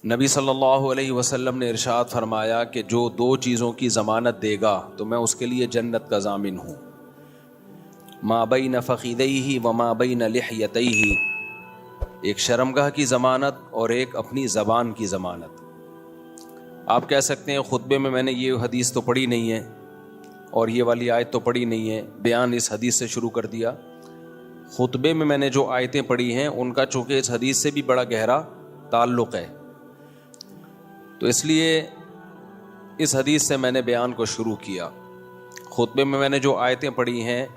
نبی صلی اللہ علیہ وسلم نے ارشاد فرمایا کہ جو دو چیزوں کی ضمانت دے گا تو میں اس کے لیے جنت کا ضامن ہوں، ما بین فخذیہ وما بین لحیتیہ، ایک شرمگاہ کی ضمانت اور ایک اپنی زبان کی ضمانت۔ آپ کہہ سکتے ہیں خطبے میں نے یہ حدیث تو پڑھی نہیں ہے اور یہ والی آیت تو پڑھی نہیں ہے، بیان اس حدیث سے شروع کر دیا۔ خطبے میں نے جو آیتیں پڑھی ہیں ان کا چونکہ اس حدیث سے بھی بڑا گہرا تعلق ہے، تو اس لیے اس حدیث سے میں نے بیان کو شروع کیا۔ خطبے میں نے جو آیتیں پڑھی ہیں،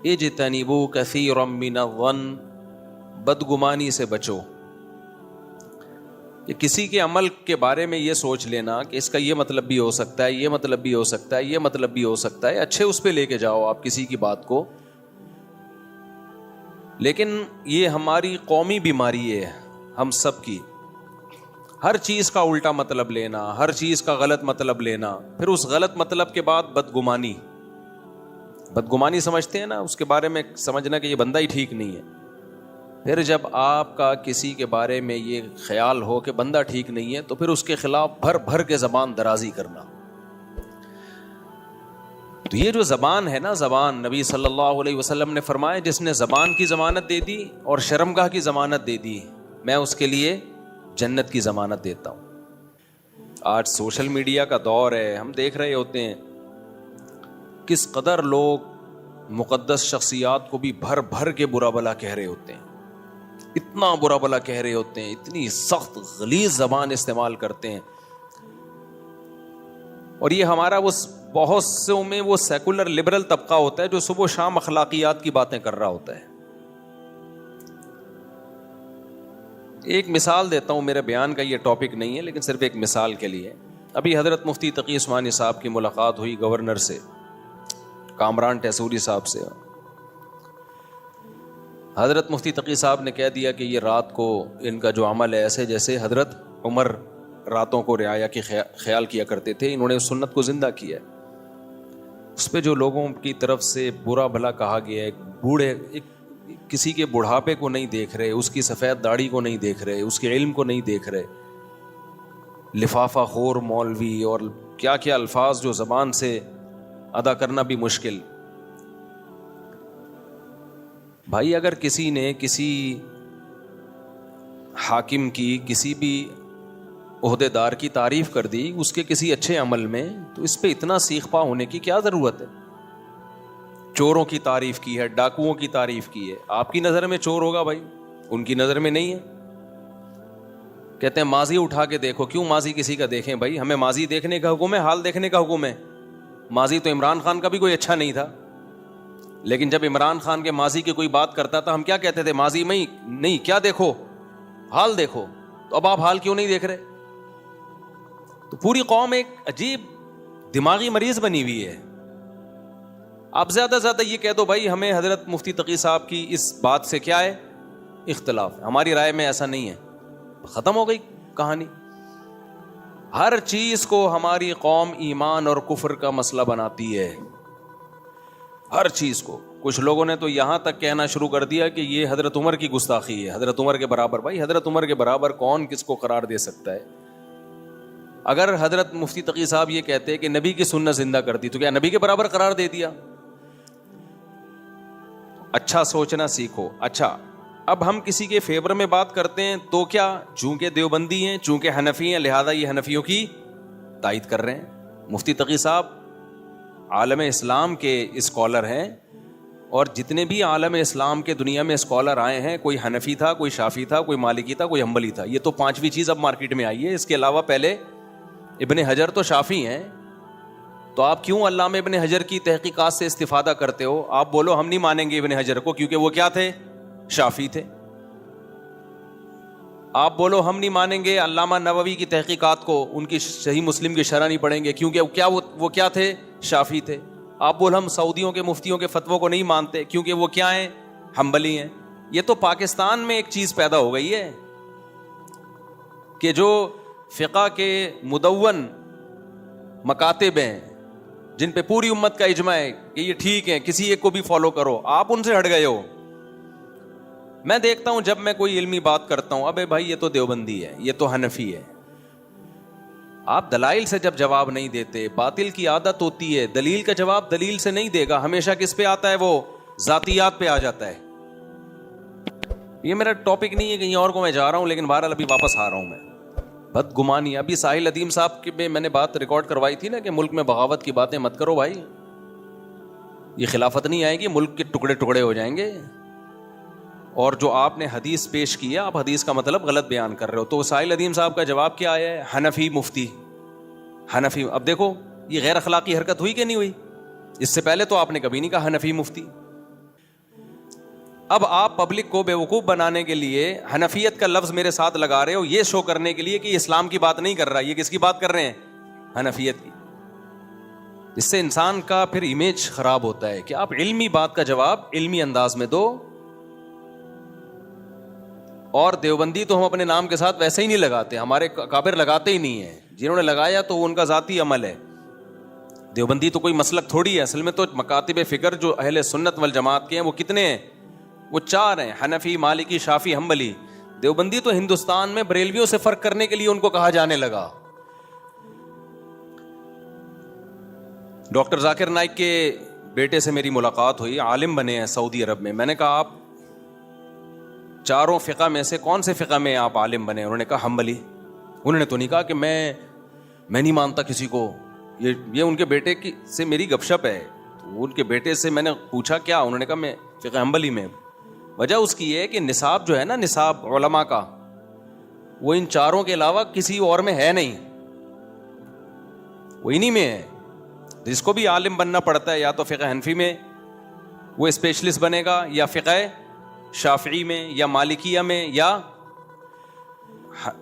اجتنبوا کثیرا من الظن، بدگمانی سے بچو، کہ کسی کے عمل کے بارے میں یہ سوچ لینا کہ اس کا یہ مطلب بھی ہو سکتا ہے، یہ مطلب بھی ہو سکتا ہے، یہ مطلب بھی ہو سکتا ہے، اچھے اس پہ لے کے جاؤ آپ کسی کی بات کو، لیکن یہ ہماری قومی بیماری ہے ہم سب کی، ہر چیز کا الٹا مطلب لینا، ہر چیز کا غلط مطلب لینا، پھر اس غلط مطلب کے بعد بدگمانی سمجھتے ہیں نا، اس کے بارے میں سمجھنا کہ یہ بندہ ہی ٹھیک نہیں ہے۔ پھر جب آپ کا کسی کے بارے میں یہ خیال ہو کہ بندہ ٹھیک نہیں ہے تو پھر اس کے خلاف بھر بھر کے زبان درازی کرنا۔ تو یہ جو زبان ہے نا، زبان، نبی صلی اللہ علیہ وسلم نے فرمایا جس نے زبان کی ضمانت دے دی اور شرمگاہ کی ضمانت دے دی، میں اس کے لیے جنت کی ضمانت دیتا ہوں۔ آج سوشل میڈیا کا دور ہے، ہم دیکھ رہے ہوتے ہیں کس قدر لوگ مقدس شخصیات کو بھی بھر بھر کے برا بلا کہہ رہے ہوتے ہیں، اتنا برا بلا کہہ رہے ہوتے ہیں، اتنی سخت غلیظ زبان استعمال کرتے ہیں، اور یہ ہمارا وہ بہت سے میں وہ سیکولر لبرل طبقہ ہوتا ہے جو صبح و شام اخلاقیات کی باتیں کر رہا ہوتا ہے۔ ایک مثال دیتا ہوں، میرے بیان کا یہ ٹاپک نہیں ہے لیکن صرف ایک مثال کے لیے۔ ابھی حضرت مفتی تقی عثمانی صاحب کی ملاقات ہوئی گورنر سے، کامران ٹیسوری صاحب سے۔ حضرت مفتی تقی صاحب نے کہہ دیا کہ یہ رات کو ان کا جو عمل ہے ایسے جیسے حضرت عمر راتوں کو رعایا کی خیال کیا کرتے تھے، انہوں نے اس سنت کو زندہ کیا ہے۔ اس پہ جو لوگوں کی طرف سے برا بھلا کہا گیا ہے، کسی کے بڑھاپے کو نہیں دیکھ رہے، اس کی سفید داڑھی کو نہیں دیکھ رہے، اس کے علم کو نہیں دیکھ رہے، لفافہ خور مولوی اور کیا کیا الفاظ جو زبان سے ادا کرنا بھی مشکل۔ بھائی اگر کسی نے کسی حاکم کی، کسی بھی عہدے دار کی تعریف کر دی اس کے کسی اچھے عمل میں، تو اس پہ اتنا سیخ پا ہونے کی کیا ضرورت ہے؟ چوروں کی تعریف کی ہے، ڈاکوؤں کی تعریف کی ہے، آپ کی نظر میں چور ہوگا بھائی، ان کی نظر میں نہیں ہے۔ کہتے ہیں ماضی اٹھا کے دیکھو، کیوں ماضی کسی کا دیکھیں بھائی؟ ہمیں ماضی دیکھنے کا حکم ہے، حال دیکھنے کا حکم ہے۔ ماضی تو عمران خان کا بھی کوئی اچھا نہیں تھا، لیکن جب عمران خان کے ماضی کی کوئی بات کرتا تھا ہم کیا کہتے تھے؟ ماضی میں نہیں، کیا دیکھو؟ حال دیکھو۔ تو اب آپ حال کیوں نہیں دیکھ رہے؟ تو پوری قوم ایک عجیب دماغی مریض بنی ہوئی ہے۔ آپ زیادہ زیادہ یہ کہہ دو بھائی ہمیں حضرت مفتی تقی صاحب کی اس بات سے کیا ہے؟ اختلاف، ہماری رائے میں ایسا نہیں ہے، ختم ہو گئی کہانی۔ ہر چیز کو ہماری قوم ایمان اور کفر کا مسئلہ بناتی ہے، ہر چیز کو۔ کچھ لوگوں نے تو یہاں تک کہنا شروع کر دیا کہ یہ حضرت عمر کی گستاخی ہے، حضرت عمر کے برابر۔ بھائی حضرت عمر کے برابر کون کس کو قرار دے سکتا ہے؟ اگر حضرت مفتی تقی صاحب یہ کہتے کہ نبی کی سنت زندہ کر دی تو کیا نبی کے برابر قرار دے دیا؟ اچھا سوچنا سیکھو۔ اچھا اب ہم کسی کے فیور میں بات کرتے ہیں تو کیا چونکہ دیوبندی ہیں، چونکہ حنفی ہیں، لہذا یہ حنفیوں کی تائید کر رہے ہیں؟ مفتی تقی صاحب عالم اسلام کے اسکالر ہیں، اور جتنے بھی عالم اسلام کے دنیا میں اسکالر آئے ہیں، کوئی حنفی تھا، کوئی شافعی تھا، کوئی مالکی تھا، کوئی حنبلی تھا۔ یہ تو پانچویں چیز اب مارکیٹ میں آئی ہے۔ اس کے علاوہ پہلے ابن حجر تو شافعی ہیں، تو آپ کیوں علامہ ابن حجر کی تحقیقات سے استفادہ کرتے ہو؟ آپ بولو ہم نہیں مانیں گے ابن حجر کو کیونکہ وہ کیا تھے؟ شافعی تھے۔ آپ بولو ہم نہیں مانیں گے علامہ نووی کی تحقیقات کو، ان کی صحیح مسلم کی شرح نہیں پڑھیں گے کیونکہ وہ کیا تھے؟ شافعی تھے۔ آپ بولو ہم سعودیوں کے مفتیوں کے فتووں کو نہیں مانتے کیونکہ وہ کیا ہیں؟ حنبلی ہیں۔ یہ تو پاکستان میں ایک چیز پیدا ہو گئی ہے کہ جو فقہ کے مدون مکاتب ہیں جن پہ پوری امت کا اجماع ہے کہ یہ ٹھیک ہے، کسی ایک کو بھی فالو کرو، آپ ان سے ہٹ گئے ہو۔ میں دیکھتا ہوں جب میں کوئی علمی بات کرتا ہوں، ابے بھائی یہ تو دیوبندی ہے، یہ تو حنفی ہے، آپ دلائل سے جب جواب نہیں دیتے, باطل کی عادت ہوتی ہے دلیل کا جواب دلیل سے نہیں دے گا, ہمیشہ کس پہ آتا ہے, وہ ذاتیات پہ آ جاتا ہے. یہ میرا ٹاپک نہیں ہے, کہیں اور کو میں جا رہا ہوں, لیکن بہرحال ابھی واپس آ رہا ہوں میں. بدگمانی, ابھی ساحل ادیم صاحب کی میں نے بات ریکارڈ کروائی تھی نا کہ ملک میں بغاوت کی باتیں مت کرو بھائی, یہ خلافت نہیں آئے گی, ملک کے ٹکڑے ٹکڑے ہو جائیں گے. اور جو آپ نے حدیث پیش کی ہے, آپ حدیث کا مطلب غلط بیان کر رہے ہو. تو ساحل ادیم صاحب کا جواب کیا آیا ہے, حنفی مفتی, حنفی. اب دیکھو یہ غیر اخلاقی حرکت ہوئی کہ نہیں ہوئی؟ اس سے پہلے تو آپ نے کبھی نہیں کہا حنفی مفتی. اب آپ پبلک کو بیوقوف بنانے کے لیے حنفیت کا لفظ میرے ساتھ لگا رہے ہو, یہ شو کرنے کے لیے کہ یہ اسلام کی بات نہیں کر رہا, یہ کس کی بات کر رہے ہیں, حنفیت کی. اس سے انسان کا پھر امیج خراب ہوتا ہے کہ آپ علمی بات کا جواب علمی انداز میں دو. اور دیوبندی تو ہم اپنے نام کے ساتھ ویسے ہی نہیں لگاتے, ہمارے کابر لگاتے ہی نہیں ہیں, جنہوں نے لگایا تو وہ ان کا ذاتی عمل ہے. دیوبندی تو کوئی مسلک تھوڑی ہے, اصل میں تو مکاتب فکر جو اہل سنت والجماعت کے ہیں وہ کتنے ہیں, وہ 4 ہیں, حنفی, مالکی, شافعی, حنبلی. دیوبندی تو ہندوستان میں بریلویوں سے فرق کرنے کے لیے ان کو کہا جانے لگا. ڈاکٹر ذاکر نائک کے بیٹے سے میری ملاقات ہوئی, عالم بنے ہیں سعودی عرب میں. میں نے کہا آپ 4 فقہ میں سے کون سے فقہ میں آپ عالم بنے؟ انہوں نے کہا حنبلی. انہوں نے تو نہیں کہا کہ میں نہیں مانتا کسی کو, یہ ان کے بیٹے کی سے میری گپ شپ ہے. تو ان کے بیٹے سے میں نے پوچھا کیا, انہوں نے کہا میں فقہ حنبلی میں. وجہ اس کی ہے کہ نصاب جو ہے نا, نصاب علماء کا, وہ ان 4 کے علاوہ کسی اور میں ہے نہیں, وہ انہی میں ہے. جس کو بھی عالم بننا پڑتا ہے یا تو فقہ حنفی میں وہ اسپیشلسٹ بنے گا, یا فقہ شافعی میں, یا مالکیہ میں, یا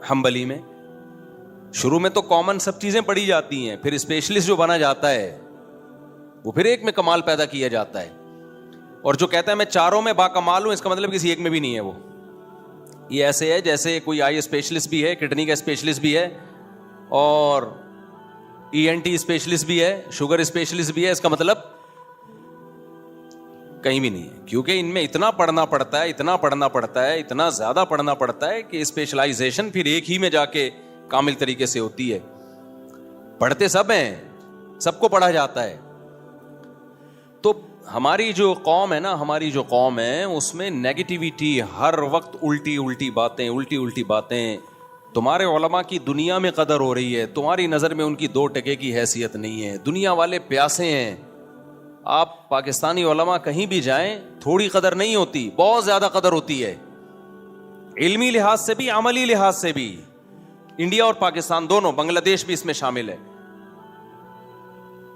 حنبلی میں. شروع میں تو کامن سب چیزیں پڑھی جاتی ہیں, پھر اسپیشلسٹ جو بنا جاتا ہے وہ پھر ایک میں کمال پیدا کیا جاتا ہے. اور جو کہتا ہے میں 4 میں باکمال ہوں, اس کا مطلب کسی ایک میں بھی نہیں ہے. وہ یہ ایسے ہے جیسے کوئی آئی اسپیشلسٹ بھی ہے, کڈنی کا اسپیشلسٹ بھی ہے, اور ENT اسپیشلسٹ بھی ہے, شوگر اسپیشلسٹ بھی ہے, اس کا مطلب کہیں بھی نہیں ہے. کیونکہ ان میں اتنا پڑھنا پڑتا ہے, اتنا پڑھنا پڑتا ہے, اتنا زیادہ پڑھنا پڑتا ہے کہ اسپیشلائزیشن پھر ایک ہی میں جا کے کامل طریقے سے ہوتی ہے. پڑھتے سب ہیں, سب کو پڑھا جاتا ہے. تو ہماری جو قوم ہے نا, ہماری جو قوم ہے اس میں نیگیٹیویٹی, ہر وقت الٹی الٹی باتیں, الٹی الٹی باتیں. تمہارے علماء کی دنیا میں قدر ہو رہی ہے, تمہاری نظر میں ان کی 2 ٹکے کی حیثیت نہیں ہے. دنیا والے پیاسے ہیں. آپ پاکستانی علماء کہیں بھی جائیں, تھوڑی قدر نہیں ہوتی, بہت زیادہ قدر ہوتی ہے, علمی لحاظ سے بھی, عملی لحاظ سے بھی. انڈیا اور پاکستان دونوں, بنگلہ دیش بھی اس میں شامل ہے.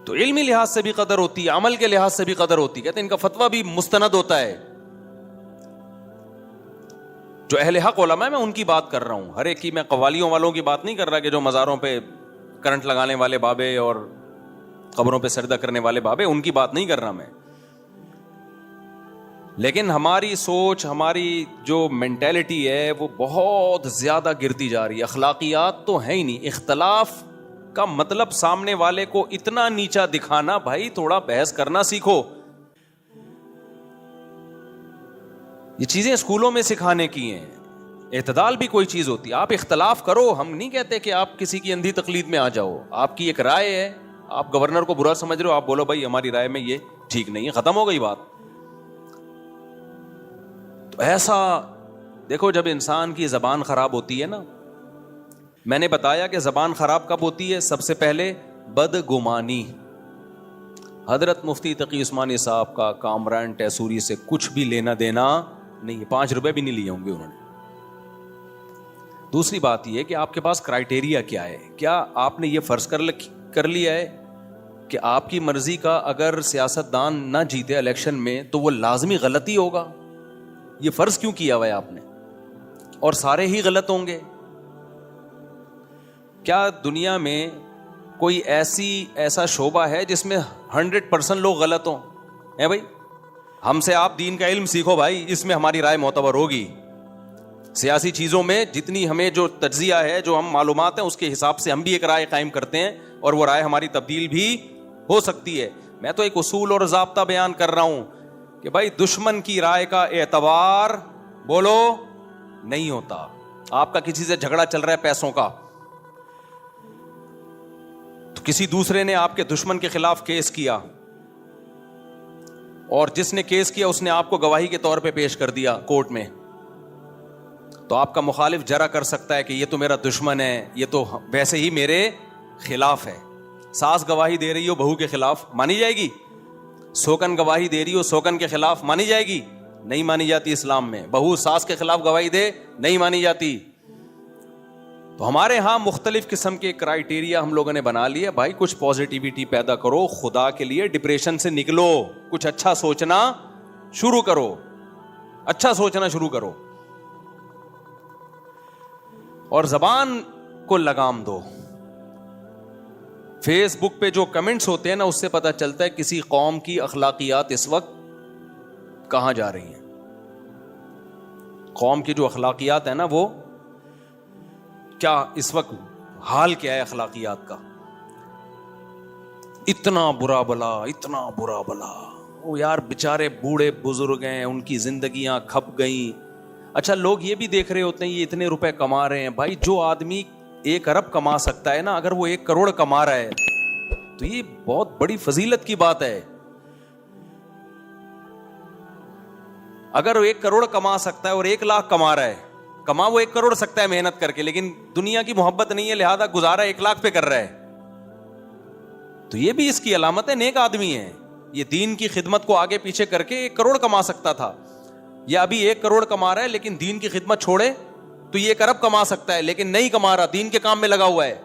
تو علمی لحاظ سے بھی قدر ہوتی ہے, عمل کے لحاظ سے بھی قدر ہوتی ہے. کہتے ہیں ان کا فتویٰ بھی مستند ہوتا ہے. جو اہل حق علماء ہے, میں ان کی بات کر رہا ہوں. ہر ایک کی, میں قوالیوں والوں کی بات نہیں کر رہا کہ جو مزاروں پہ کرنٹ لگانے والے بابے اور قبروں پہ سجدہ کرنے والے بابے, ان کی بات نہیں کر رہا میں. لیکن ہماری سوچ, ہماری جو مینٹیلٹی ہے وہ بہت زیادہ گرتی جا رہی ہے. اخلاقیات تو ہے ہی نہیں. اختلاف کا مطلب سامنے والے کو اتنا نیچا دکھانا, بھائی تھوڑا بحث کرنا سیکھو. یہ چیزیں اسکولوں میں سکھانے کی ہیں. اعتدال بھی کوئی چیز ہوتی ہے. آپ اختلاف کرو, ہم نہیں کہتے کہ آپ کسی کی اندھی تقلید میں آ جاؤ. آپ کی ایک رائے ہے, آپ گورنر کو برا سمجھ رہے ہو, آپ بولو بھائی ہماری رائے میں یہ ٹھیک نہیں ہے, ختم ہو گئی بات. تو ایسا دیکھو, جب انسان کی زبان خراب ہوتی ہے نا, میں نے بتایا کہ زبان خراب کب ہوتی ہے, سب سے پہلے بدگمانی. حضرت مفتی تقی عثمانی صاحب کا کامران ٹیسوری سے کچھ بھی لینا دینا نہیں, 5 روپے بھی نہیں لیے ہوں گے انہوں نے. دوسری بات یہ کہ آپ کے پاس کرائٹیریا کیا ہے. کیا آپ نے یہ فرض کر لیا ہے کہ آپ کی مرضی کا اگر سیاستدان نہ جیتے الیکشن میں تو وہ لازمی غلطی ہوگا؟ یہ فرض کیوں کیا ہوا ہے آپ نے, اور سارے ہی غلط ہوں گے؟ کیا دنیا میں کوئی ایسا شعبہ ہے جس میں 100% لوگ غلط ہوں؟ ہے بھائی, ہم سے آپ دین کا علم سیکھو بھائی, اس میں ہماری رائے معتبر ہوگی. سیاسی چیزوں میں جتنی ہمیں جو تجزیہ ہے, جو ہم معلومات ہیں, اس کے حساب سے ہم بھی ایک رائے قائم کرتے ہیں, اور وہ رائے ہماری تبدیل بھی ہو سکتی ہے. میں تو ایک اصول اور ضابطہ بیان کر رہا ہوں کہ بھائی دشمن کی رائے کا اعتبار بولو نہیں ہوتا. آپ کا کسی سے جھگڑا چل رہا ہے پیسوں کا, کسی دوسرے نے آپ کے دشمن کے خلاف کیس کیا اور جس نے کیس کیا اس نے آپ کو گواہی کے طور پہ پیش کر دیا کورٹ میں, تو آپ کا مخالف جرا کر سکتا ہے کہ یہ تو میرا دشمن ہے, یہ تو ویسے ہی میرے خلاف ہے. ساس گواہی دے رہی ہو بہو کے خلاف, مانی جائے گی؟ سوکن گواہی دے رہی ہو سوکن کے خلاف, مانی جائے گی؟ نہیں مانی جاتی اسلام میں. بہو ساس کے خلاف گواہی دے, نہیں مانی جاتی. تو ہمارے ہاں مختلف قسم کے کرائیٹیریا ہم لوگوں نے بنا لیا. بھائی کچھ پازیٹیوٹی پیدا کرو خدا کے لیے, ڈپریشن سے نکلو, کچھ اچھا سوچنا شروع کرو, اچھا سوچنا شروع کرو, اور زبان کو لگام دو. فیس بک پہ جو کمنٹس ہوتے ہیں نا, اس سے پتہ چلتا ہے کسی قوم کی اخلاقیات اس وقت کہاں جا رہی ہیں. قوم کی جو اخلاقیات ہیں نا, وہ کیا اس وقت حال کیا ہے اخلاقیات کا. اتنا برا بلا, اتنا برا بلا. وہ یار بیچارے بوڑھے بزرگ ہیں, ان کی زندگیاں کھپ گئیں. اچھا لوگ یہ بھی دیکھ رہے ہوتے ہیں یہ اتنے روپے کما رہے ہیں. بھائی جو آدمی 1 ارب کما سکتا ہے نا, اگر وہ 1 کروڑ کما رہا ہے تو یہ بہت بڑی فضیلت کی بات ہے. اگر وہ 1 کروڑ کما سکتا ہے اور 1 لاکھ کما رہا ہے, کما وہ 1 کروڑ سکتا ہے محنت کر کے, لیکن دنیا کی محبت نہیں ہے لہذا گزارا 1 لاکھ پہ کر رہا ہے, تو یہ بھی اس کی علامت ہے نیک آدمی ہے. یہ دین کی خدمت کو آگے پیچھے کر کے 1 کروڑ کما سکتا تھا, یا ابھی 1 کروڑ کما رہا ہے لیکن دین کی خدمت چھوڑے تو یہ 1 ارب کما سکتا ہے, لیکن نہیں کما رہا, دین کے کام میں لگا ہوا ہے,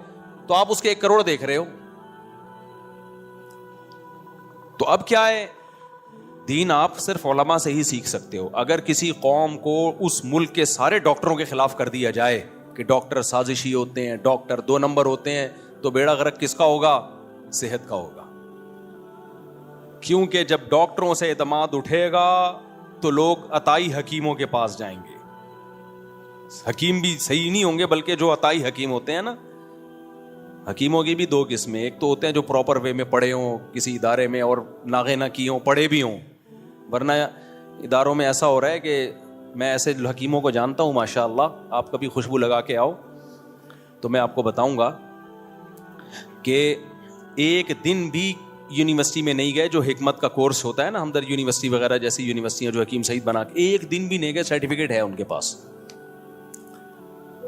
تو آپ اس کے 1 کروڑ دیکھ رہے ہو. تو اب کیا ہے, دین آپ صرف علماء سے ہی سیکھ سکتے ہو. اگر کسی قوم کو اس ملک کے سارے ڈاکٹروں کے خلاف کر دیا جائے کہ ڈاکٹر سازشی ہوتے ہیں, ڈاکٹر 2 نمبر ہوتے ہیں, تو بیڑا غرق کس کا ہوگا؟ صحت کا ہوگا. کیونکہ جب ڈاکٹروں سے اعتماد اٹھے گا تو لوگ عطائی حکیموں کے پاس جائیں گے. حکیم بھی صحیح نہیں ہوں گے, بلکہ جو عطائی حکیم ہوتے ہیں نا, حکیموں کی بھی 2 قسمیں. ایک تو ہوتے ہیں جو پراپر وے میں پڑھے ہوں کسی ادارے میں اور ناغے نہ کیے ہوں, پڑھے بھی ہوں. ورنہ اداروں میں ایسا ہو رہا ہے کہ میں ایسے حکیموں کو جانتا ہوں ماشاء اللہ, آپ کبھی خوشبو لگا کے آؤ تو میں آپ کو بتاؤں گا کہ ایک دن بھی یونیورسٹی میں نہیں گئے, جو حکمت کا کورس ہوتا ہے نا ہمدرد یونیورسٹی وغیرہ جیسی یونیورسٹیاں جو حکیم سعید بنا کے, ایک دن بھی نہیں گئے, سرٹیفکیٹ ہے ان کے پاس,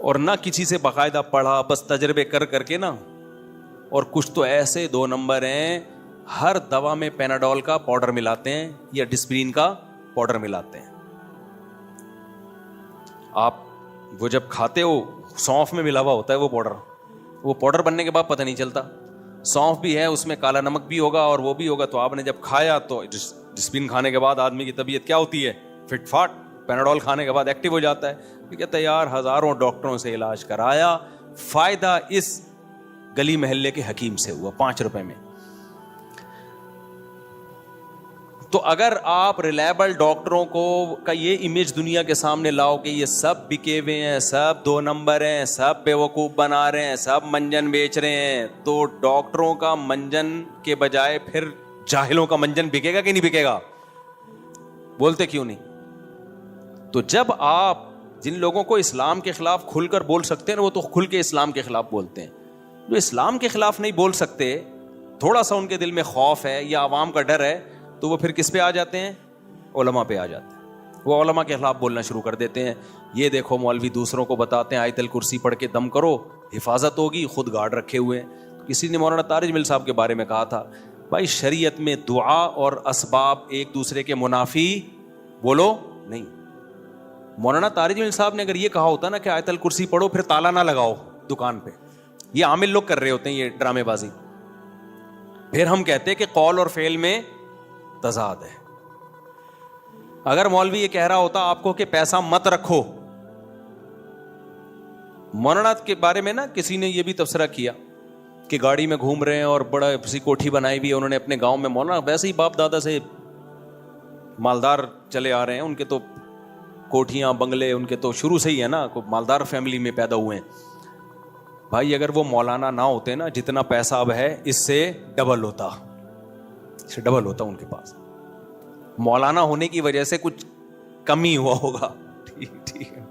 اور نہ کسی سے باقاعدہ پڑھا, بس تجربے کر کر کے نا. اور کچھ تو ایسے 2 نمبر ہیں, ہر دوا میں پیناڈول کا پاؤڈر ملاتے ہیں یا ڈسپرین کا پاؤڈر ملاتے ہیں. آپ وہ جب کھاتے ہو سونف میں ملا ہوا ہوتا ہے وہ پاؤڈر بننے کے بعد پتہ نہیں چلتا. سونف بھی ہے اس میں, کالا نمک بھی ہوگا اور وہ بھی ہوگا. تو آپ نے جب کھایا تو ڈسپرین کھانے کے بعد آدمی کی طبیعت کیا ہوتی ہے؟ Fit fought. پیناڈول کھانے کے بعد ایکٹیو ہو جاتا ہے. کہتا ہے یار ہزاروں ڈاکٹروں سے علاج کرایا, فائدہ اس گلی محلے کے حکیم سے ہوا 5 روپے میں. تو اگر آپ ریلائبل ڈاکٹروں کو کا یہ امیج دنیا کے سامنے لاؤ کہ یہ سب بکے ہوئے ہیں, سب 2 نمبر ہیں, سب بیوقوف بنا رہے ہیں, سب منجن بیچ رہے ہیں, تو ڈاکٹروں کا منجن کے بجائے پھر جاہلوں کا منجن بکے گا کہ نہیں بکے گا؟ بولتے کیوں نہیں؟ تو جب آپ جن لوگوں کو اسلام کے خلاف کھل کر بول سکتے ہیں نا, وہ تو کھل کے اسلام کے خلاف بولتے ہیں. جو اسلام کے خلاف نہیں بول سکتے, تھوڑا سا ان کے دل میں خوف ہے یا عوام کا ڈر ہے, تو وہ پھر کس پہ آ جاتے ہیں؟ علماء پہ آ جاتے ہیں. وہ علماء کے خلاف بولنا شروع کر دیتے ہیں. یہ دیکھو مولوی دوسروں کو بتاتے ہیں آیت الکرسی پڑھ کے دم کرو, حفاظت ہوگی, خود گارڈ رکھے ہوئے ہیں. کسی نے مولانا طارق جمیل صاحب کے بارے میں کہا تھا, بھائی شریعت میں دعا اور اسباب ایک دوسرے کے منافی بولو نہیں. مولانا طارق جمیل صاحب نے اگر یہ کہا ہوتا نا کہ آیت الکرسی پڑھو پھر تالا نہ لگاؤ دکان پہ, یہ عامل لوگ کر رہے ہوتے ہیں یہ ڈرامے بازی, پھر ہم کہتے ہیں کہ قول اور فعل میں تضاد ہے. اگر مولوی یہ کہہ رہا ہوتا آپ کو کہ پیسہ مت رکھو, مولانا کے بارے میں نا کسی نے یہ بھی تبصرہ کیا کہ گاڑی میں گھوم رہے ہیں اور بڑا سی کوٹھی بنائی بھی ہے انہوں نے اپنے گاؤں میں. مولانا ویسے ہی باپ دادا سے مالدار چلے آ رہے ہیں, ان کے تو کوٹھیاں بنگلے ان کے تو شروع سے ہی ہے نا, مالدار فیملی میں پیدا ہوئے ہیں. بھائی اگر وہ مولانا نہ ہوتے نا, جتنا پیسہ اب ہے اس سے ڈبل ہوتا, اس سے ڈبل ہوتا ان کے پاس. مولانا ہونے کی وجہ سے کچھ کمی ہوا ہوگا, ٹھیک ہے,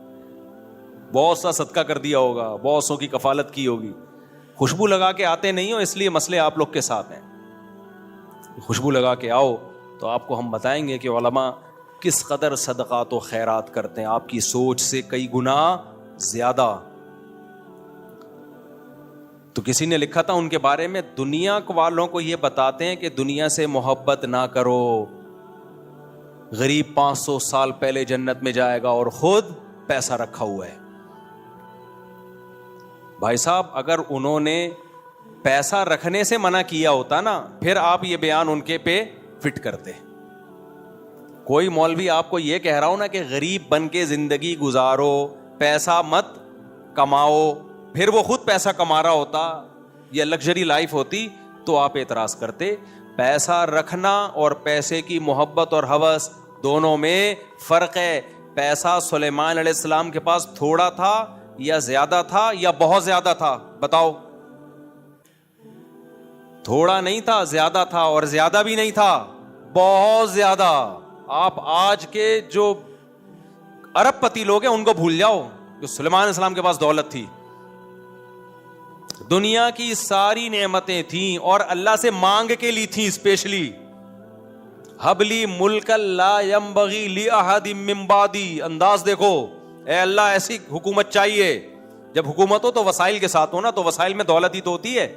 بہت سا صدقہ کر دیا ہوگا, بہت سو کی کفالت کی ہوگی, خوشبو لگا کے آتے نہیں ہو اس لیے مسئلے آپ لوگ کے ساتھ ہیں. خوشبو لگا کے آؤ تو آپ کو ہم بتائیں گے کہ علماء کس قدر صدقات و خیرات کرتے ہیں, آپ کی سوچ سے کئی گنا زیادہ. تو کسی نے لکھا تھا ان کے بارے میں, دنیا والوں کو یہ بتاتے ہیں کہ دنیا سے محبت نہ کرو, غریب 500 سال پہلے جنت میں جائے گا اور خود پیسہ رکھا ہوا ہے. بھائی صاحب اگر انہوں نے پیسہ رکھنے سے منع کیا ہوتا نا, پھر آپ یہ بیان ان کے پہ فٹ کرتے. کوئی مولوی آپ کو یہ کہہ رہا ہو نا کہ غریب بن کے زندگی گزارو, پیسہ مت کماؤ, پھر وہ خود پیسہ کما رہا ہوتا, یہ لگژری لائف ہوتی, تو آپ اعتراض کرتے. پیسہ رکھنا اور پیسے کی محبت اور ہوس دونوں میں فرق ہے. پیسہ سلیمان علیہ السلام کے پاس تھوڑا تھا یا زیادہ تھا یا بہت زیادہ تھا؟ بتاؤ. تھوڑا نہیں تھا, زیادہ تھا, اور زیادہ بھی نہیں تھا, بہت زیادہ. آپ آج کے جو ارب پتی لوگ ہیں ان کو بھول جاؤ جو سلیمان علیہ السلام کے پاس دولت تھی. دنیا کی ساری نعمتیں تھیں اور اللہ سے مانگ کے لی تھیں اسپیشلی. حبلی ملک لا ینبغی لأحد من بعدی. انداز دیکھو, اے اللہ ایسی حکومت چاہیے. جب حکومت ہو تو وسائل کے ساتھ ہو نا, تو وسائل میں دولت ہی تو ہوتی ہے.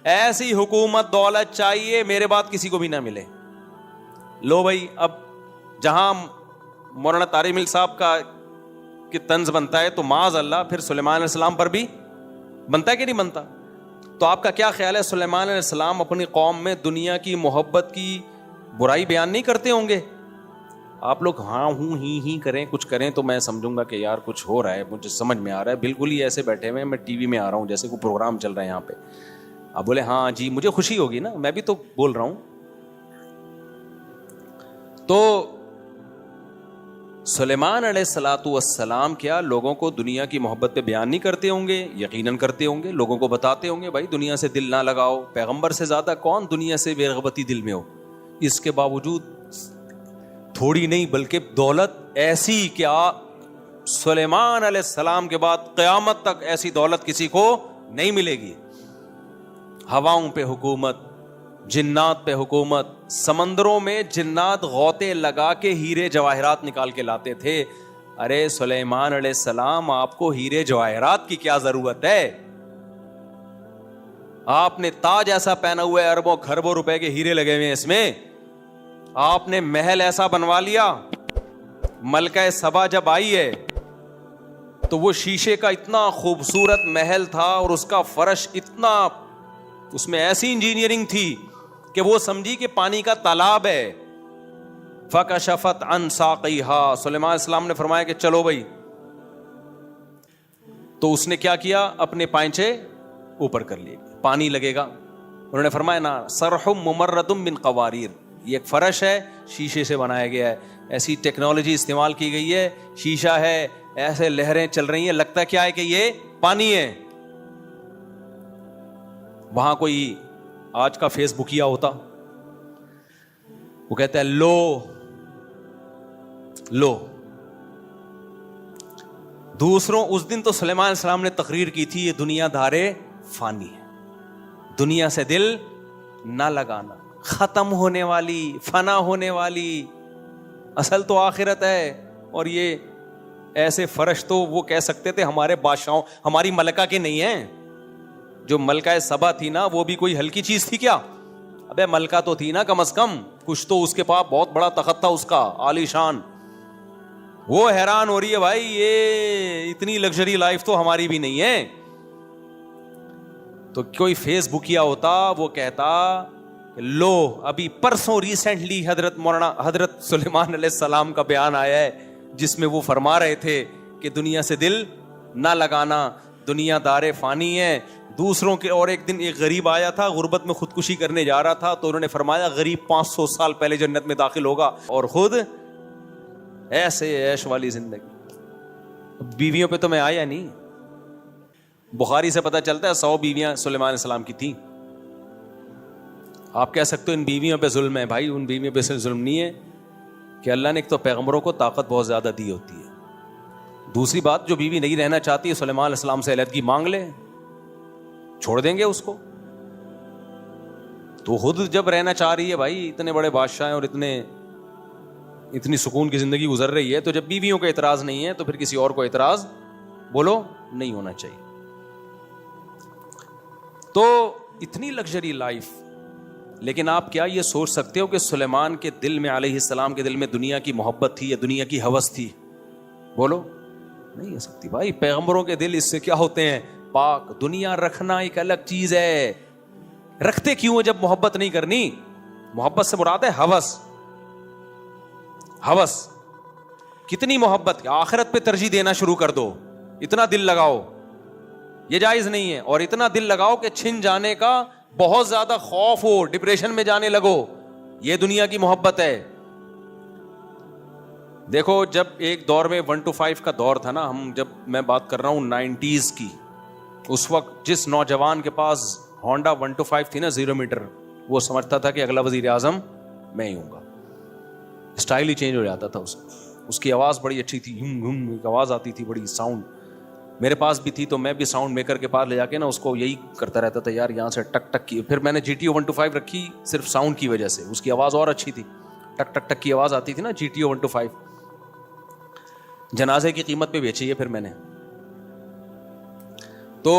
ایسی حکومت دولت چاہیے میرے بعد کسی کو بھی نہ ملے. لو بھائی, اب جہاں مولانا طارق ملک صاحب کا کہ طنز بنتا ہے تو معاذ اللہ پھر سلیمان علیہ السلام پر بھی بنتا ہے کہ نہیں بنتا؟ تو آپ کا کیا خیال ہے, سلیمان علیہ السلام اپنی قوم میں دنیا کی محبت کی برائی بیان نہیں کرتے ہوں گے؟ آپ لوگ ہاں ہوں ہی کریں, کچھ کریں تو میں سمجھوں گا کہ یار کچھ ہو رہا ہے, مجھے سمجھ میں آ رہا ہے. بالکل ہی ایسے بیٹھے ہوئے, میں ٹی وی میں آ رہا ہوں جیسے کوئی پروگرام چل رہا ہے یہاں پہ. آپ بولے ہاں جی مجھے خوشی ہوگی نا, میں بھی تو بول رہا ہوں. تو سلیمان علیہ الصلوۃ والسلام کیا لوگوں کو دنیا کی محبت پہ بیان نہیں کرتے ہوں گے؟ یقیناً کرتے ہوں گے. لوگوں کو بتاتے ہوں گے بھائی دنیا سے دل نہ لگاؤ. پیغمبر سے زیادہ کون دنیا سے بے رغبتی دل میں ہو. اس کے باوجود تھوڑی نہیں بلکہ دولت ایسی کہ سلیمان علیہ السلام کے بعد قیامت تک ایسی دولت کسی کو نہیں ملے گی. ہواؤں پہ حکومت, جنات پہ حکومت. سمندروں میں جنات غوطے لگا کے ہیرے جواہرات نکال کے لاتے تھے. ارے سلیمان علیہ السلام آپ کو ہیرے جواہرات کی کیا ضرورت ہے؟ آپ نے تاج ایسا پہنا ہوا ہے, اربوں خربوں روپے کے ہیرے لگے ہوئے ہیں اس میں. آپ نے محل ایسا بنوا لیا. ملکہ سبا جب آئی ہے تو وہ شیشے کا اتنا خوبصورت محل تھا اور اس کا فرش اتنا, اس میں ایسی انجینئرنگ تھی کہ وہ سمجھی کہ پانی کا تالاب ہے. فکشفت عن ساقیہا. سلیمان علیہ السلام نے فرمایا کہ چلو بھائی. تو اس نے کیا کیا, اپنے پائنچے اوپر کر لیے, پانی لگے گا. انہوں نے فرمایا نا, صرح ممرد من قواریر. یہ ایک فرش ہے, شیشے سے بنایا گیا ہے. ایسی ٹیکنالوجی استعمال کی گئی ہے, شیشہ ہے, ایسے لہریں چل رہی ہیں, لگتا کیا ہے کہ یہ پانی ہے. وہاں کوئی آج کا فیس بکیا ہوتا, وہ کہتا ہے لو دوسروں. اس دن تو سلیمان علیہ السلام نے تقریر کی تھی یہ دنیا دارے فانی ہے, دنیا سے دل نہ لگانا, ختم ہونے والی, فنا ہونے والی. اصل تو آخرت ہے. اور یہ ایسے فرش تو وہ کہہ سکتے تھے ہمارے بادشاہوں, ہماری ملکہ کے نہیں ہیں. جو ملکہ سبا تھی نا وہ بھی کوئی ہلکی چیز تھی کیا؟ ابے ملکہ تو تھی نا کم از کم, کچھ تو اس کے پاس بہت بڑا تخت تھا اس کا عالی شان. وہ حیران ہو رہی ہے بھائی یہ اتنی لگژری لائف تو ہماری بھی نہیں ہے. تو کوئی فیس بکیا ہوتا وہ کہتا لو ابھی پرسوں ریسنٹلی حضرت سلیمان علیہ السلام کا بیان آیا ہے جس میں وہ فرما رہے تھے کہ دنیا سے دل نہ لگانا, دنیا دار فانی ہے. دوسروں کے, اور ایک دن ایک غریب آیا تھا, غربت میں خودکشی کرنے جا رہا تھا, تو انہوں نے فرمایا غریب 500 سال پہلے جنت میں داخل ہوگا اور خود ایسے عیش والی زندگی. بیویوں پہ تو میں آیا نہیں. بخاری سے پتہ چلتا ہے 100 بیویاں سلیمان علیہ السلام کی تھیں. آپ کہہ سکتے ہو ان بیویوں پہ ظلم ہے. بھائی ان بیویوں پہ ظلم نہیں ہے کہ اللہ نے ایک تو پیغمبروں کو طاقت بہت زیادہ دی ہوتی ہے. دوسری بات, جو بیوی نہیں رہنا چاہتی ہے سلیمان علیہ السلام سے علیحدگی مانگ لے, چھوڑ دیں گے اس کو. تو خود جب رہنا چاہ رہی ہے بھائی, اتنے بڑے بادشاہ ہیں اور اتنی سکون کی زندگی گزر رہی ہے, تو جب بیویوں کا اعتراض نہیں ہے تو پھر کسی اور کو اعتراض بولو نہیں ہونا چاہیے. تو اتنی لگژری لائف. لیکن آپ کیا یہ سوچ سکتے ہو کہ سلیمان کے دل میں, علیہ السلام کے دل میں دنیا کی محبت تھی یا دنیا کی ہوس تھی؟ بولو نہیں ہو سکتی بھائی. پیغمبروں کے دل اس سے کیا ہوتے ہیں؟ پاک. دنیا رکھنا ایک الگ چیز ہے. رکھتے کیوں ہے جب محبت نہیں کرنی؟ محبت سے مراد ہے ہوس. ہوس کتنی محبت, آخرت پہ ترجیح دینا شروع کر دو, اتنا دل لگاؤ, یہ جائز نہیں ہے. اور اتنا دل لگاؤ کہ چھن جانے کا بہت زیادہ خوف ہو, ڈپریشن میں جانے لگو. یہ دنیا کی محبت ہے. دیکھو جب ایک دور میں 1 to 5 کا دور تھا نا, جب میں بات کر رہا ہوں 90s کی, اس وقت جس نوجوان کے پاس ہونڈا 1 to 5 تھی نا 0 میٹر, وہ سمجھتا تھا کہ اگلا وزیر اعظم میں ہی ہوں گا. اسٹائل ہی چینج ہو جاتا تھا اس کی آواز بڑی اچھی تھی, ایک آواز آتی تھی بڑی ساؤنڈ, میرے پاس بھی تھی. تو میں بھی ساؤنڈ میکر کے پاس لے جا کے نا اس کو یہی کرتا رہتا تھا, یار یہاں سے ٹک ٹک کی. پھر میں نے GTO 1 to 5 رکھی صرف ساؤنڈ کی وجہ سے, اس کی آواز اور اچھی تھی, ٹک ٹک ٹک کی آواز آتی تھی نا GTO 1 to 5. جنازے کی قیمت پہ بیچی ہے پھر میں نے, تو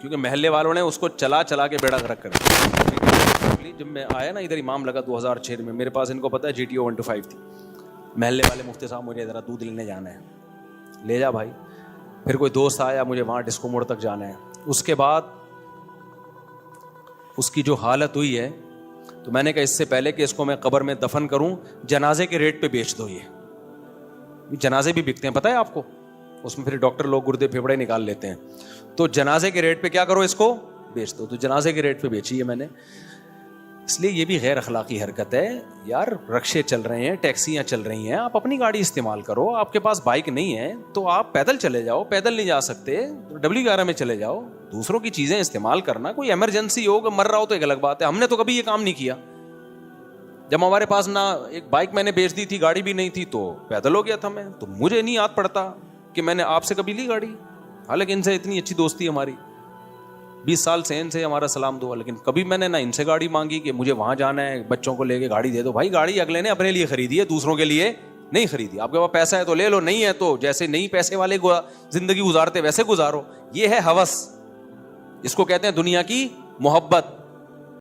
کیونکہ محلے والوں نے اس کو چلا کے بیڑا غرق کر دیا. جب میں آیا نا ادھر امام لگا 2006 میں, میرے پاس ان کو پتا ہے GTO 1 to 5 تھی. محلے والے مفتی صاحب مجھے ذرا دودھ لینے جانا ہے, لے جا بھائی. پھر کوئی دوست آیا, مجھے وہاں ڈسکو موڑ تک جانا ہے. اس کے بعد اس کی جو حالت ہوئی ہے, تو میں نے کہا اس سے پہلے کہ اس کو میں قبر میں دفن کروں, جنازے کے ریٹ پہ بیچ دو. یہ جنازے بھی بکتے ہیں پتہ ہے آپ کو, اس میں پھر ڈاکٹر لوگ گردے پھیپڑے نکال لیتے ہیں. تو جنازے کے ریٹ پہ کیا کرو, اس کو بیچ دو. تو جنازے کے ریٹ پہ بیچی ہے میں نے. اس لیے یہ بھی غیر اخلاقی حرکت ہے یار. رکشے چل رہے ہیں, ٹیکسیاں چل رہی ہیں, آپ اپنی گاڑی استعمال کرو. آپ کے پاس بائک نہیں ہے تو آپ پیدل چلے جاؤ, پیدل نہیں جا سکتے W11 میں چلے جاؤ. دوسروں کی چیزیں استعمال کرنا, کوئی ایمرجنسی ہو, مر رہا ہو تو ایک الگ بات ہے. ہم نے تو کبھی یہ کام نہیں کیا. جب ہمارے پاس نہ ایک بائک میں نے بیچ دی تھی, گاڑی بھی نہیں تھی, تو پیدل ہو گیا تھا میں. تو مجھے نہیں یاد پڑتا کہ میں نے آپ سے کبھی لی گاڑی, حالانکہ ان سے اتنی اچھی دوستی ہماری, 20 سال سے ان سے ہمارا سلام دعا. لیکن کبھی میں نے نہ ان سے گاڑی مانگی کہ مجھے وہاں جانا ہے, بچوں کو لے کے گاڑی دے دو. بھائی گاڑی اگلے نے اپنے لیے خریدی ہے, دوسروں کے لیے نہیں خریدی. آپ کے پاس پیسہ ہے تو لے لو, نہیں ہے تو جیسے نہیں پیسے والے زندگی گزارتے ویسے گزارو. یہ ہے ہوس, اس کو کہتے ہیں دنیا کی محبت.